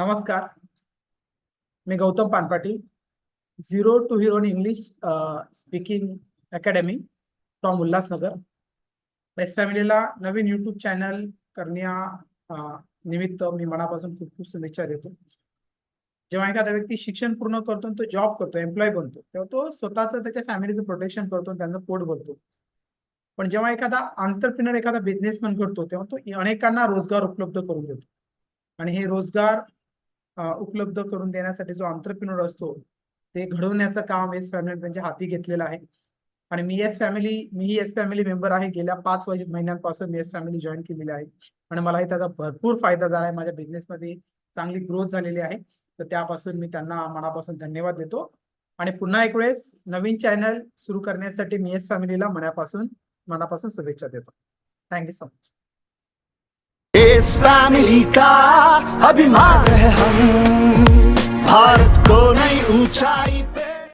नमस्कार, मी Gautam Panpati, zero to hero in English speaking academy from Ulhasnagar. Best फॅमिलीला नवीन यूट्यूब चॅनल करण्या निमित्त मी मनापासून खूप खूप शुभेच्छा देतो. जेव्हा एखादा व्यक्ती शिक्षण पूर्ण करतो आणि तो जॉब करतो, एम्प्लॉय बनतो, तेव्हा तो स्वतःचं त्याच्या फॅमिलीचं प्रोटेक्शन करतो आणि त्यांचं पोट भरतो. पण जेव्हा एखादा एंटरप्रेन्योर एखादा बिझनेसमॅन करतो, तेव्हा तो अनेकांना रोजगार उपलब्ध करून देतो. आणि हे रोजगार उपलब्ध करून देण्यासाठी जो एंटरप्रेन्योर असतो ते घडवण्याचं काम येस फॅमिली त्यांच्या हाती घेतलेलं आहे. आणि मीही येस फॅमिली मेंबर आहे. गेल्या 5 महिन्यांपासून मी येस फॅमिली जॉईन केलेली आहे आणि मलाही त्याचा भरपूर फायदा झाला आहे. माझ्या बिझनेसमध्ये चांगली ग्रोथ झालेली आहे. तर त्यापासून मी त्यांना मनापासून धन्यवाद देतो. आणि पुन्हा एक वेळेस नवीन चॅनल सुरू करण्यासाठी मी येस फॅमिलीला मनापासून शुभेच्छा देतो. Thank you so much. इस फैमिली का अभिमान है हम, भारत को नई ऊंचाई